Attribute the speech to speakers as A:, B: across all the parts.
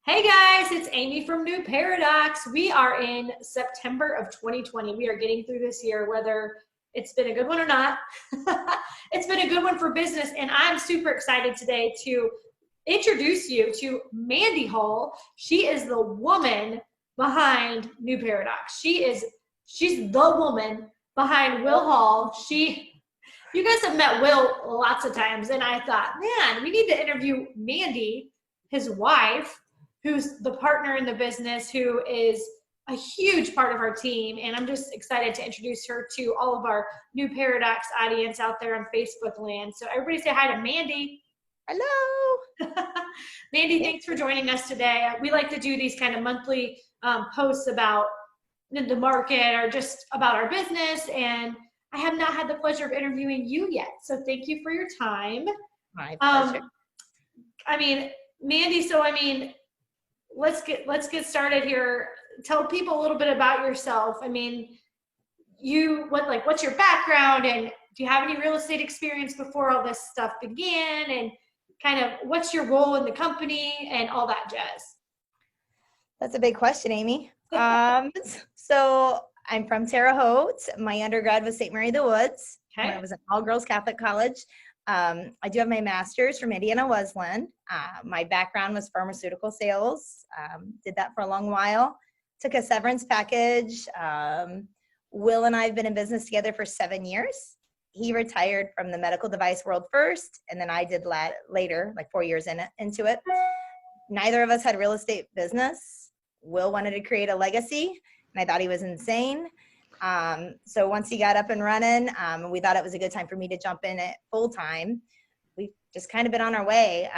A: Hey guys, it's Amy from Nuparadox. We are in September of 2020. We are getting through this year, whether it's been a good one or not. It's been a good one for business, and I'm super excited today to introduce you to Mandy Hull. She is the woman behind Nuparadox. She's the woman behind Will Hall. You guys have met Will lots of times, and I thought, man, we need to interview Mandy, his wife, who's the partner in the business, who is a huge part of our team. And I'm just excited to introduce her to all of our Nuparadox audience out there on Facebook land. So everybody say hi to Mandy.
B: Hello.
A: Mandy, thanks for joining us today. We like to do these kind of monthly posts about the market or just about our business. And I have not had the pleasure of interviewing you yet. So thank you for your time.
B: My pleasure.
A: Mandy, let's get started here. Tell people a little bit about yourself. What's your background, and do you have any real estate experience before all this stuff began, and kind of what's your role in the company and all that jazz?
B: That's a big question, Amy. So I'm from Terre Haute. My undergrad was St. Mary of the Woods.
A: Okay.
B: I was an all-girls Catholic college. I do have my master's from Indiana Wesleyan. My background was pharmaceutical sales. Did that for a long while. Took a severance package. Will and I have been in business together for 7 years. He retired from the medical device world first, and then I did later, like 4 years into it. Neither of us had real estate business. Will wanted to create a legacy, and I thought he was insane. So once he got up and running, we thought it was a good time for me to jump in it full time. We've just kind of been on our way.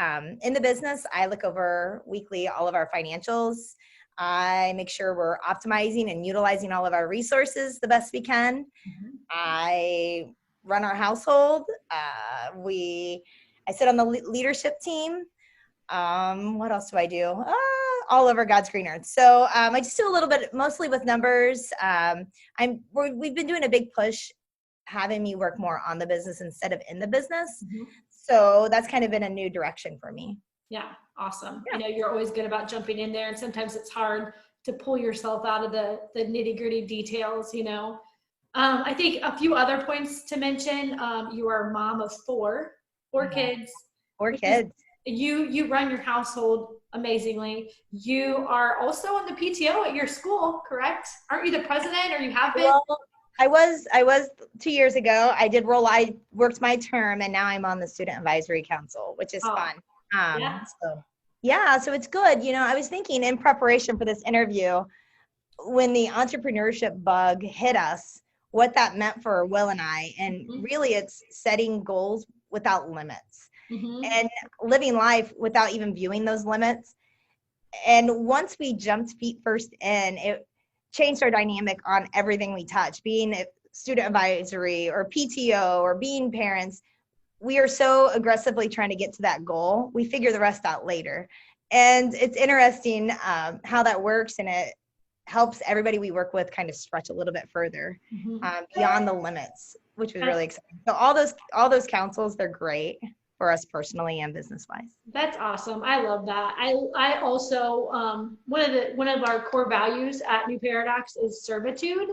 B: In the business, I look over weekly all of our financials. I make sure we're optimizing and utilizing all of our resources the best we can.
A: Mm-hmm.
B: I run our household. I sit on the leadership team. What else do I do? All over God's green earth. So I just do a little bit, mostly with numbers. We've been doing a big push, having me work more on the business instead of in the business.
A: Mm-hmm.
B: So that's kind of been a new direction for me.
A: Yeah, awesome.
B: Yeah.
A: I know you're always good about jumping in there, and sometimes it's hard to pull yourself out of the nitty-gritty details, I think a few other points to mention. You are a mom of four kids.
B: 4 kids.
A: You run your household amazingly. You are also on the PTO at your school, correct? Aren't you the president, or you have been?
B: Well, I was 2 years ago. I worked my term, and now I'm on the student advisory council, which is fun. So it's good. I was thinking in preparation for this interview, when the entrepreneurship bug hit us, what that meant for Will and I, and really it's setting goals without limits.
A: Mm-hmm.
B: And living life without even viewing those limits. And once we jumped feet first in, it changed our dynamic on everything we touch, being student advisory or PTO or being parents. We are so aggressively trying to get to that goal. We figure the rest out later. And it's interesting how that works, and it helps everybody we work with kind of stretch a little bit further beyond the limits, which was really exciting. So all those councils, they're great for us personally and business-wise.
A: That's awesome. I love that. I also one of our core values at Nuparadox is servitude.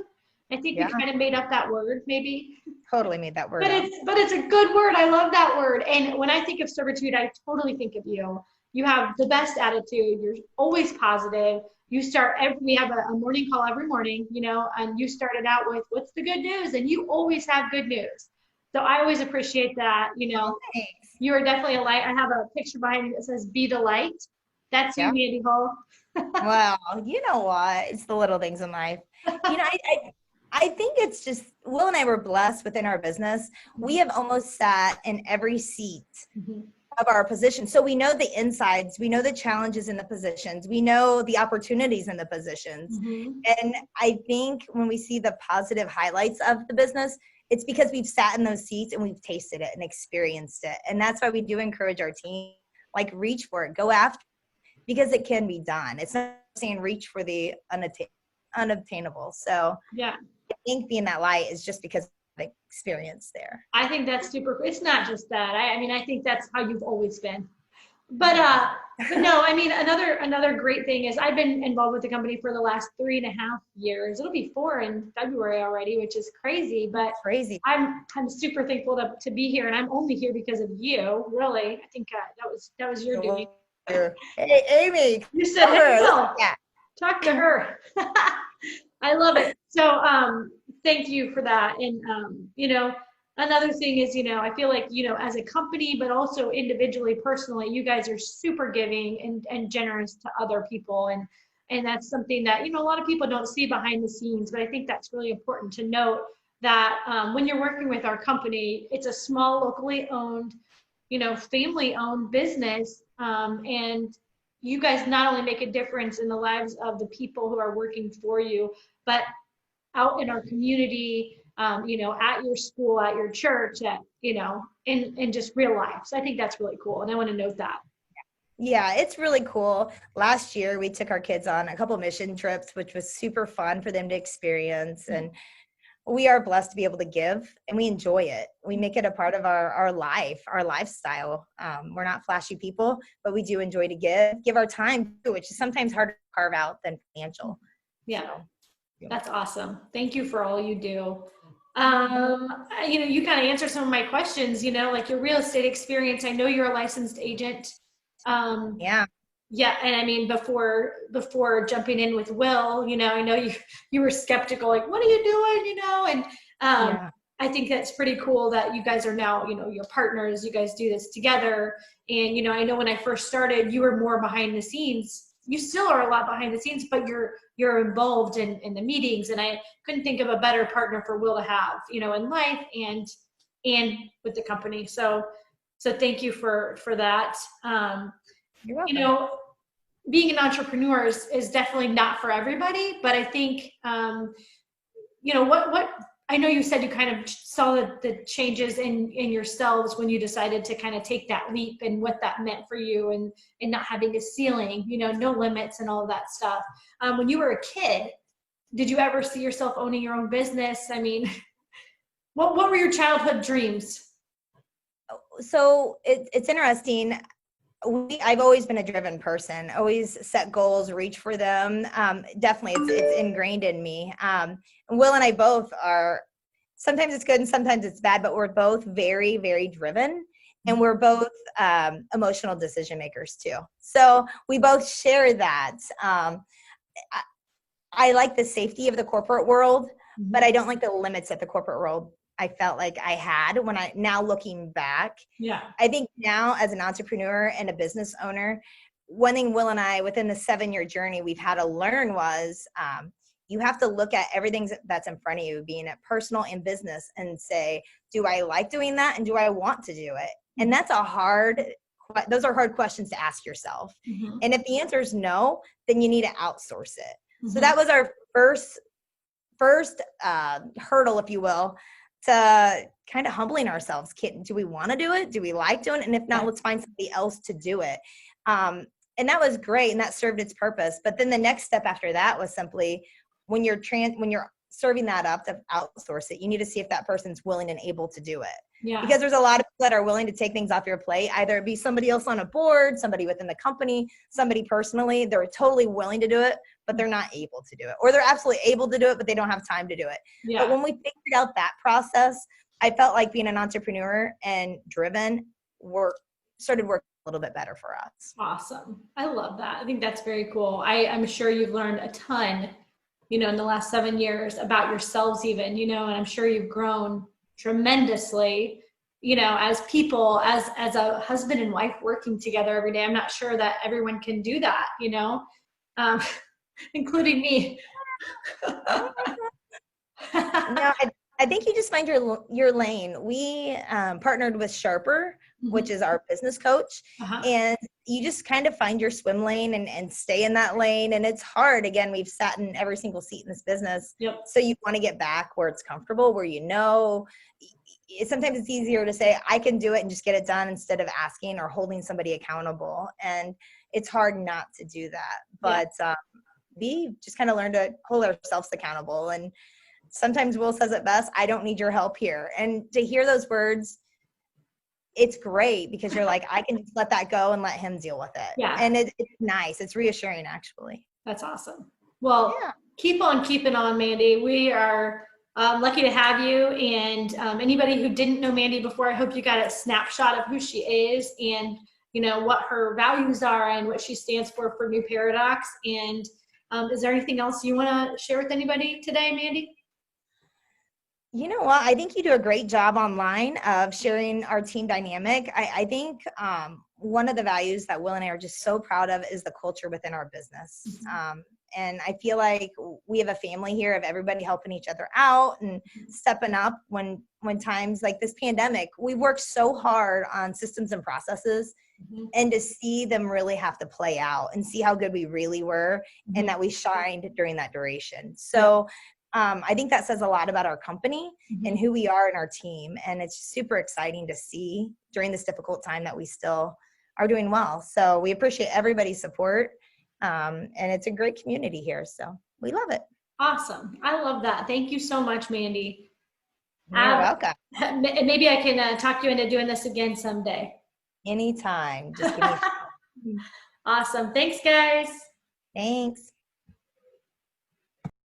A: I think we kind of made up that word, maybe.
B: Totally made that word
A: but
B: up.
A: It's a good word. I love that word. And when I think of servitude, I totally think of you. You have the best attitude. You're always positive. We have a morning call every morning, and you started out with, what's the good news? And you always have good news. So I always appreciate that.
B: Thanks.
A: You are definitely a light. I have a picture behind me that says, be the light. That's you, Mandy Hull.
B: Well, you know what? It's the little things in life. I think it's just, Will and I were blessed within our business. We have almost sat in every seat of our position. So we know the insides, we know the challenges in the positions, we know the opportunities in the positions. And I think when we see the positive highlights of the business, it's because we've sat in those seats and we've tasted it and experienced it. And that's why we do encourage our team, reach for it, go after it, because it can be done. It's not saying reach for the unobtainable. So I think being that light is just because experience there.
A: I think that's super. It's not just that. I think that's how you've always been. But no, I mean, another great thing is I've been involved with the company for the last 3.5 years. It'll be 4 in February already, which is crazy. But
B: Crazy.
A: I'm super thankful to be here, and I'm only here because of you. Really, I think that was your doing.
B: Hey, Amy,
A: You said,
B: come
A: "Hey,
B: here. Let's
A: Will,
B: chat.
A: talk to her." I love it. So, thank you for that. And, another thing is, I feel like, as a company, but also individually, personally, you guys are super giving and generous to other people. And that's something that, a lot of people don't see behind the scenes, but I think that's really important to note that when you're working with our company, it's a small, locally owned, family owned business. And you guys not only make a difference in the lives of the people who are working for you, but out in our community, at your school, at your church, in just real life. So I think that's really cool. And I want to note that.
B: Yeah, it's really cool. Last year, we took our kids on a couple mission trips, which was super fun for them to experience. And we are blessed to be able to give, and we enjoy it. We make it a part of our life, our lifestyle. We're not flashy people, but we do enjoy to give our time too, which is sometimes harder to carve out than financial.
A: Yeah.
B: So,
A: That's awesome. Thank you for all you do. You kind of answered some of my questions, like your real estate experience. I know you're a licensed agent.
B: yeah.
A: Yeah, and I mean before jumping in with Will, I know you were skeptical, like, what are you doing, and
B: Yeah.
A: I think that's pretty cool that you guys are now, your partners, you guys do this together. And I know when I first started, you were more behind the scenes. You still are a lot behind the scenes, but you're involved in the meetings, and I couldn't think of a better partner for Will to have, in life and with the company. So thank you for that.
B: You're
A: You
B: welcome.
A: know, being an entrepreneur is definitely not for everybody, but I think, what I know you said you kind of saw the changes in yourselves when you decided to kind of take that leap and what that meant for you and not having a ceiling, no limits and all of that stuff. When you were a kid, did you ever see yourself owning your own business? I mean, what were your childhood dreams?
B: So it's interesting. I've always been a driven person, always set goals, reach for them. Definitely it's ingrained in me. Will and I both are, sometimes it's good and sometimes it's bad, but we're both very, very driven, and we're both emotional decision makers too. So we both share that. I like the safety of the corporate world, but I don't like the limits that the corporate world I felt like I had now looking back.
A: Yeah.
B: I think now as an entrepreneur and a business owner, one thing Will and I, within the 7-year journey we've had to learn was you have to look at everything that's in front of you, being it personal and business, and say, do I like doing that? And do I want to do it? And those are hard questions to ask yourself.
A: Mm-hmm.
B: And if the answer is no, then you need to outsource it.
A: Mm-hmm.
B: So that was our first hurdle, if you will, to kind of humbling ourselves. Do we want to do it? Do we like doing it? And if not, let's find somebody else to do it. And that was great, and that served its purpose. But then the next step after that was simply when you're serving that up to outsource it, you need to see if that person's willing and able to do it.
A: Yeah.
B: Because there's a lot of people that are willing to take things off your plate, either it be somebody else on a board, somebody within the company, somebody personally. They're totally willing to do it, but they're not able to do it. Or they're absolutely able to do it, but they don't have time to do it.
A: Yeah.
B: But when we figured out that process, I felt like being an entrepreneur and driven started working a little bit better for us.
A: Awesome. I love that. I think that's very cool. I'm sure you've learned a ton, in the last 7 years about yourselves even, and I'm sure you've grown tremendously, as people, as a husband and wife working together every day. I'm not sure that everyone can do that, including me.
B: No, I think you just find your lane. We partnered with Sharper, which is our business coach, and you just kind of find your swim lane and stay in that lane. And it's hard. Again, we've sat in every single seat in this business.
A: Yep.
B: So you want to get back where it's comfortable, where sometimes it's easier to say, I can do it and just get it done instead of asking or holding somebody accountable. And it's hard not to do that. But we just kind of learn to hold ourselves accountable. And sometimes Will says it best, I don't need your help here. And to hear those words, it's great because you're like, I can just let that go and let him deal with it.
A: Yeah.
B: And it's nice. It's reassuring, actually.
A: That's awesome. Well,
B: Yeah.
A: keep on keeping on, Mandy. We are lucky to have you. And anybody who didn't know Mandy before, I hope you got a snapshot of who she is and, you know, what her values are and what she stands for Nuparadox. And is there anything else you want to share with anybody today, Mandy?
B: You know what? I think you do a great job online of sharing our team dynamic. I think one of the values that Will and I are just so proud of is the culture within our business. And I feel like we have a family here of everybody helping each other out and stepping up when times like this pandemic. We worked so hard on systems and processes, and to see them really have to play out and see how good we really were and that we shined during that duration. So I think that says a lot about our company and who we are in our team. And it's super exciting to see during this difficult time that we still are doing well. So we appreciate everybody's support. And it's a great community here. So we love it.
A: Awesome. I love that. Thank you so much, Mandy.
B: You're welcome.
A: Maybe I can talk you into doing this again someday.
B: Anytime. Just give me.
A: Awesome. Thanks, guys.
B: Thanks.